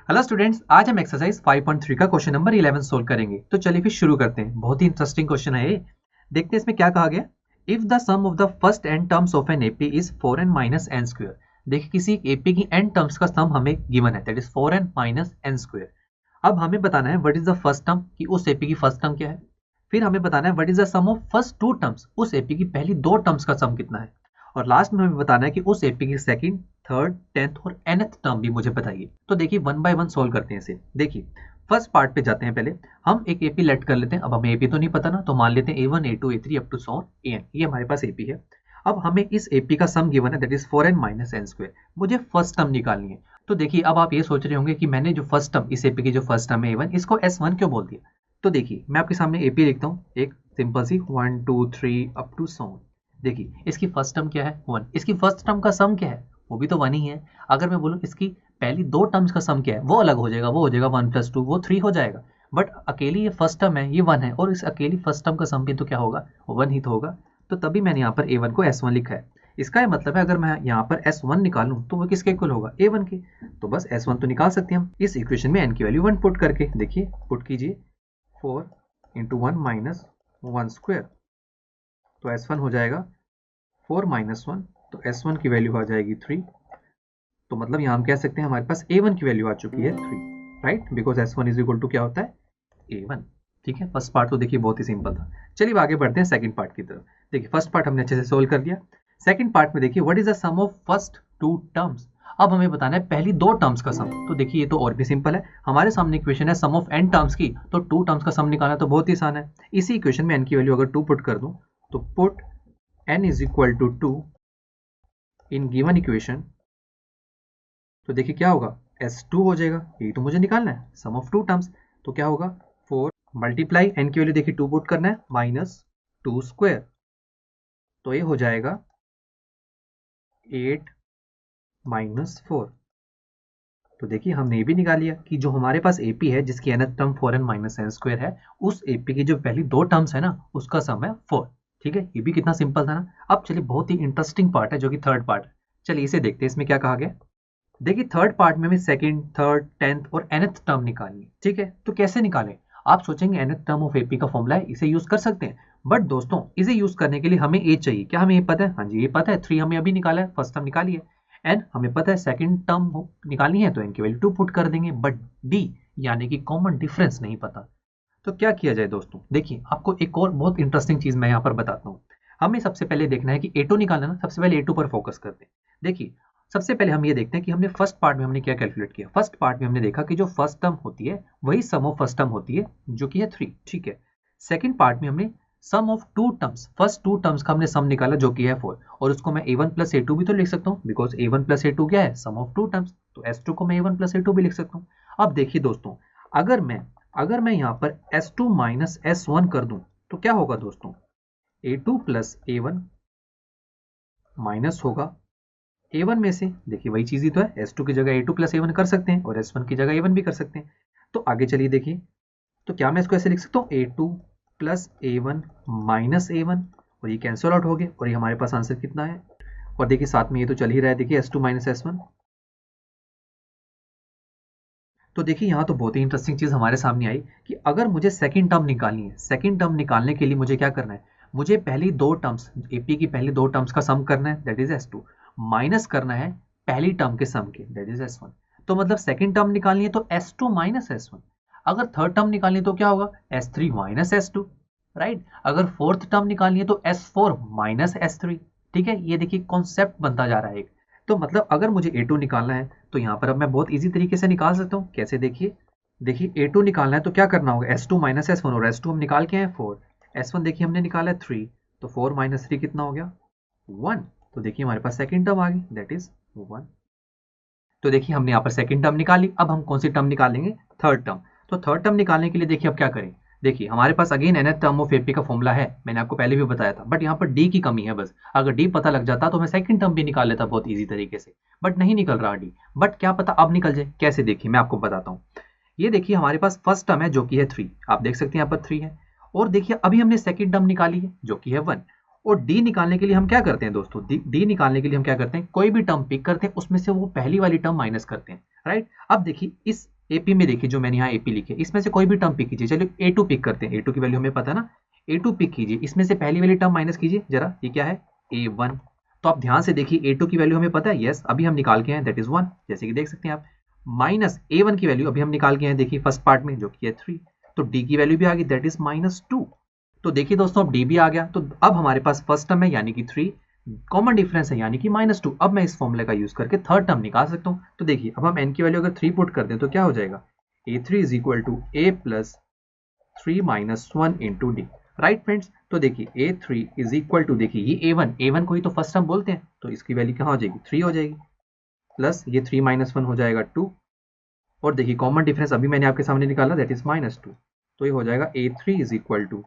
Hello students, आज हम exercise 5.3 का क्वेश्चन नंबर 11 सोल्व करेंगे। तो चलिए फिर शुरू करते हैं। बहुत ही इंटरेस्टिंग क्वेश्चन है ये। देखते हैं इसमें क्या कहा गया। If the sum of the first n terms of an AP is 4n minus n square. देखिए किसी एपी की एन टर्म्स का सम हमें गिवन है, that is 4n minus n square. अब हमें बताना है what is the first term, कि उस एपी की फर्स्ट टर्म क्या है। फिर हमें बताना है what is the sum of first two terms, उस एपी की पहली दो टर्म्स का सम कितना है। और लास्ट में हमें बताना है कि उस एपी की सेकंड, थर्ड, 10th और nth टर्म भी मुझे बताइए। तो देखिए वन बाय वन सोल्व करते हैं इसे। देखिए फर्स्ट पार्ट पे जाते हैं। पहले हम एक एपी लेट कर लेते हैं। अब हमें एपी तो नहीं पता ना, तो मान लेते हैं A1 A2 A3 up to so an। ये हमारे पास एपी है। अब हमें इस एपी का सम गिवन है, that is 4n minus n square. मुझे फर्स्ट टर्म निकालनी है। तो देखिए अब आप ये सोच रहे होंगे कि मैंने जो फर्स्ट टर्म, इस एपी की जो फर्स्ट टर्म है A1, इसको S1 क्यों बोल दिया। तो देखिए मैं आपके सामने एपी लिखता हूँ, एक सिंपल सी 1 2 3 अप टू सो। देखिए इसकी फर्स्ट टर्म क्या है 1, इसकी फर्स्ट टर्म का सम क्या है, वो भी तो 1 ही है। अगर मैं बोलूँ इसकी पहली दो टर्म्स का सम क्या है, वो अलग हो जाएगा, वो हो जाएगा 1 + 2, वो 3 हो जाएगा। बट अकेली ये फर्स्ट टर्म है, ये 1 है, और इस अकेली फर्स्ट टर्म का सम भी तो क्या होगा, 1 ही तो होगा। तो तभी मैंने यहाँ पर A1 को S1 लिखा है। इसका यह मतलब है अगर मैं यहाँ पर S1 निकालूं तो वो किसके इक्वल होगा, A1 के। तो बस S1 तो निकाल सकते हैं हम इस इक्वेशन में n की वैल्यू 1 पुट करके। देखिए पुट कीजिए 4 × 1 माइनस 1 स्क्वायर, तो S1 हो जाएगा 4 माइनस 1, तो S1 की वैल्यू आ जाएगी 3। तो मतलब यहाँ हम कह सकते हैं हमारे पास A1 की वैल्यू आ चुकी है 3, right, because S1 is equal to क्या होता है, A1। ठीक है, फर्स्ट पार्ट तो देखिए बहुत ही सिंपल था। चलिए आगे बढ़ते हैं सेकंड पार्ट की तरफ। देखिए फर्स्ट पार्ट हमने अच्छे से सोल्व कर लिया। सेकंड पार्ट में देखिए what is the sum of first two terms. अब हमें बताना है पहली दो टर्म्स का सम। तो देखिए ये तो और भी सिंपल है, हमारे सामने इक्वेशन है सम ऑफ n टर्म्स की, तो टू टर्म्स का सम निकालना तो बहुत ही आसान है। इसी इक्वेशन में n की वैल्यू अगर 2 पुट कर दूं, तो put n is equal to 2 in given equation. तो देखिए क्या होगा, S2 हो जाएगा। यही तो मुझे निकालना है, सम ऑफ टू टर्म्स। तो क्या होगा, 4 मल्टीप्लाई n की वैल्यू देखिए 2 पुट करना है, माइनस 2 स्क्वायर, तो ये हो जाएगा 8 माइनस 4। तो देखिए हमने ये भी निकाल लिया कि जो हमारे पास एपी है जिसकी nth term 4n minus n square है, उस एपी की जो पहली दो टर्म्स है ना, उसका सम है 4। ठीक है, ये भी कितना सिंपल था ना। अब चलिए बहुत ही इंटरेस्टिंग पार्ट है जो कि थर्ड पार्ट है। चलिए इसे देखते हैं, इसमें क्या कहा गया। देखिए थर्ड पार्ट में हमें सेकंड, थर्ड, 10th और nth टर्म निकालनी है। ठीक है, तो कैसे निकालें। आप सोचेंगे nth टर्म ऑफ एपी का फॉर्मूला है, इसे यूज कर सकते हैं। बट दोस्तों इसे यूज करने के लिए हमें ए चाहिए। क्या हमें ये पता है, हाँ जी ये पता है, 3 हमें अभी निकाला है, फर्स्ट टर्म निकाली है। एन हमें पता है सेकंड टर्म निकालनी है, तो एन की वैल्यू 2 पुट कर देंगे। बट डी यानी कि कॉमन डिफरेंस नहीं पता। तो क्या किया जाए दोस्तों। देखिए आपको एक और बहुत इंटरेस्टिंग चीज मैं यहाँ पर बताता हूँ। हमें सबसे पहले देखना है कि A2 निकालना ना, सबसे पहले A2 पर फोकस करते हैं। देखिए सबसे पहले हम ये देखते हैं कि हमने फर्स्ट पार्ट में हमने क्या कैलकुलेट किया। फर्स्ट पार्ट में हमने देखा कि जो फर्स्ट टर्म होती है वही सम ऑफ फर्स्ट टर्म होती है, जो कि है 3। ठीक है, सेकंड पार्ट में हमने sum of two terms, first two terms का हमने सम निकाला जो कि है 4, और उसको मैं A1 + A2 भी तो लिख सकता हूँ, बिकॉज A1 + A2 क्या है, सम ऑफ टू टर्म्स। तो S2 को मैं A1 + A2 भी लिख सकता हूँ। अब देखिए दोस्तों, अगर मैं यहाँ पर S2 माइनस S1 कर दूं तो क्या होगा दोस्तों, A2 + A1 माइनस होगा A1 में से। देखिए वही चीज ही तो है, S2 की जगह A2 + A1 कर सकते हैं और S1 की जगह A1 भी कर सकते हैं। तो आगे चलिए देखिए, तो क्या मैं इसको ऐसे लिख सकता हूँ, A2 + A1 माइनस A1, और ये कैंसिल आउट हो गया, और ये हमारे पास आंसर कितना है। और देखिए साथ में ये तो चल ही रहा है, देखिए S2 माइनस S1। तो देखिए यहाँ तो बहुत ही इंटरेस्टिंग चीज हमारे सामने आई कि अगर मुझे सेकंड टर्म निकालनी है, सेकंड टर्म निकालने के लिए मुझे क्या करना है, मुझे पहली दो टर्म्स, एपी की पहली दो टर्म्स का सम करना है, दैट इज S2, माइनस करना है पहली टर्म के सम के, दैट इज S1। तो मतलब सेकंड टर्म निकालनी है तो S2 माइनस S1। अगर थर्ड टर्म निकालनी है तो क्या होगा, S3 माइनस S2, राइट। अगर फोर्थ टर्म निकालनी है तो S4 माइनस S3। ठीक है, ये देखिए कॉन्सेप्ट बनता जा रहा है एक। तो मतलब अगर मुझे A2 निकालना है तो यहाँ पर अब मैं बहुत इजी तरीके से निकाल सकता हूँ। कैसे, देखिए A2 निकालना है तो क्या करना होगा, S2 माइनस S1, और S2 हम निकाल के हैं 4, S1 देखिए हमने निकाला है 3, तो 4 माइनस 3 कितना हो गया, 1। तो देखिए हमारे पास सेकंड टर्म आ गई, दैट इज 1। तो देखिए हमने यहाँ पर सेकंड टर्म निकाली। अब हम कौन सी टर्म निकालेंगे, थर्ड टर्म। तो थर्ड टर्म निकालने के लिए देखिए अब क्या करें। देखिए हमारे पास again nth term of AP का फॉर्मूला है, मैंने आपको पहले भी बताया था, बट यहाँ पर डी की कमी है बस। अगर डी पता लग जाता तो मैं सेकंड टर्म भी निकाल लेता बहुत ईजी तरीके से, बट नहीं निकल रहा डी। बट क्या पता अब निकल जाए, कैसे देखिए मैं आपको बताता हूँ। ये देखिए हमारे पास फर्स्ट टर्म है जो कि है 3, आप देख सकते हैं यहाँ पर 3 है। और देखिए अभी हमने सेकंड टर्म निकाली है जो कि है 1। और डी निकालने के लिए हम क्या करते हैं दोस्तों, डी निकालने के लिए हम क्या करते हैं, कोई भी टर्म पिक करते हैं, उसमें से वो पहली वाली टर्म माइनस करते हैं, राइट। अब देखिए इस एपी में देखिए जो मैंने यहाँ एपी लिखे, इसमें से कोई भी टर्म पिक कीजिए। चलिए A2 पिक करते हैं, A2 की वैल्यू हमें पता है ना, A2 पिक कीजिए, इसमें से पहली वाली टर्म माइनस कीजिए जरा, ये क्या है A1। तो आप ध्यान से देखिए A2 की वैल्यू हमें पता है, यस अभी हम निकाल के हैं, दैट इज 1, जैसे कि देख सकते हैं आप। माइनस A1 की वैल्यू अभी हम निकाल के हैं, देखिए फर्स्ट पार्ट में जो कि है 3, तो D की वैल्यू भी आ गई, दैट इज -2। तो देखिए दोस्तों अब D भी आ गया, तो अब हमारे पास फर्स्ट टर्म है यानी कि 3, कॉमन डिफरेंस है यानी कि -2। अब मैं इस फॉर्मूले का यूज करके थर्ड टर्म निकाल सकता हूँ। तो देखिए अब हम n की वैल्यू अगर 3 पुट कर दें तो क्या हो जाएगा, A3 is equal to A plus 3 minus 1 into d. Right friends, तो देखिए A3 इज इक्वल टू, देखिए ये A1 को ही तो फर्स्ट टर्म बोलते हैं, तो इसकी वैल्यू कहाँ हो जाएगी, 3 हो जाएगी, प्लस ये 3 माइनस 1 हो जाएगा 2, और देखिए कॉमन डिफरेंस अभी मैंने आपके सामने निकाला, दैट इज -2। तो ये हो जाएगा A3 is equal to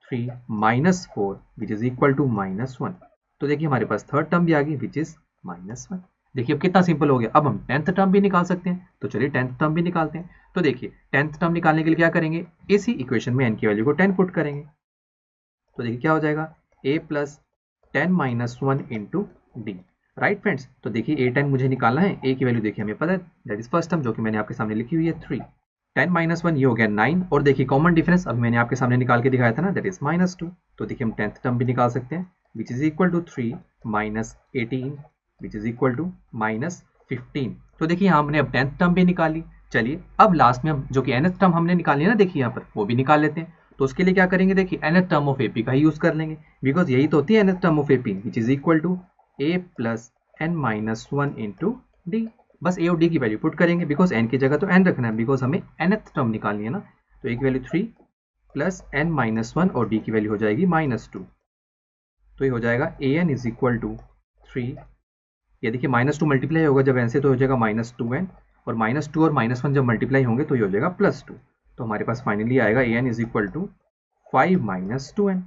3 minus 4 which is equal to -1। तो देखिए हमारे पास थर्ड टर्म भी आ गई विच इज -1। देखिए अब कितना सिंपल हो गया। अब हम टेंथ टर्म भी निकाल सकते हैं, तो चलिए टेंथ टर्म भी निकालते हैं। तो देखिए टेंथ टर्म निकालने के लिए क्या करेंगे, इसी इक्वेशन में n की वैल्यू को 10 पुट करेंगे। तो देखिए क्या हो जाएगा, a plus 10 minus 1 into d. Right friends, तो देखिए A10 मुझे निकालना है, a की वैल्यू देखिए हमें पता है, दैट इज फर्स्ट टर्म जो कि मैंने आपके सामने लिखी हुई है 3, 10 माइनस 1 ये हो गया 9, और देखिए कॉमन डिफरेंस अभी मैंने आपके सामने निकाल के दिखाया था ना, दैट इज -2। तो देखिए हम टेंथ टर्म भी निकाल सकते हैं which is equal to 3 minus 18 which is equal to -15। तो देखिए यहाँ हमने अब टेंथ टर्म भी निकाली। चलिए अब लास्ट में हम जो कि nth टर्म हमने निकाली है ना, देखिए यहाँ पर वो भी निकाल लेते हैं। तो उसके लिए क्या करेंगे, देखिए nth टर्म ऑफ AP का ही यूज कर लेंगे, बिकॉज यही तो होती है nth term of AP which is equal to a plus n minus 1 into d. बस a और d की वैल्यू पुट करेंगे, बिकॉज n की जगह तो n रखना है, बिकॉज हमें nth टर्म निकालनी है ना। तो a की वैल्यू 3 प्लस n माइनस 1 और d की वैल्यू हो जाएगी -2। तो ये हो जाएगा an इज इक्वल टू 3, ये देखिए -2 मल्टीप्लाई होगा जब n से, तो हो जाएगा -2n, और -2 और -1 जब मल्टीप्लाई होंगे तो ये हो जाएगा +2। तो हमारे पास फाइनली आएगा an is equal to 5 minus 2n।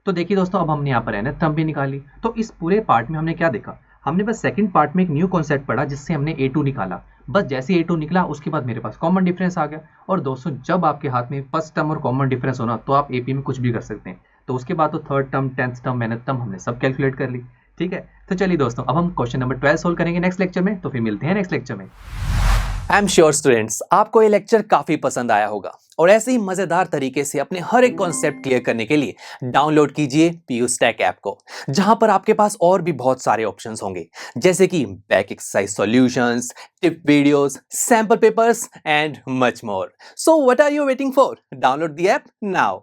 तो देखिए दोस्तों अब हमने यहाँ पर nth टर्म भी निकाली। तो इस पूरे पार्ट में हमने क्या देखा, हमने बस सेकंड पार्ट में एक न्यू कॉन्सेप्ट पढ़ा जिससे हमने A2 निकाला। बस जैसे A2 निकला उसके बाद मेरे पास कॉमन डिफरेंस आ गया। और दोस्तों जब आपके हाथ में फर्स्ट टर्म और कॉमन डिफरेंस होना तो आप AP में कुछ भी कर सकते हैं। तो उसके बाद तो third term, tenth term, nth term हमने सब कैलकुलेट कर ली। ठीक है, तो चलिए दोस्तों अब हम क्वेश्चन नंबर 12 सोल्व करेंगे नेक्स्ट लेक्चर में। तो फिर मिलते हैं नेक्स्ट लेक्चर में। आई एम श्योर स्टूडेंट्स आपको ये लेक्चर काफी पसंद आया होगा, और ऐसे ही मजेदार तरीके से अपने हर एक कॉन्सेप्ट क्लियर करने के लिए डाउनलोड कीजिए PUStack ऐप को, जहां पर आपके पास और भी बहुत सारे ऑप्शंस होंगे, जैसे कि back exercise solutions, tip videos, sample papers and much more. So what are you waiting for? Download the app now.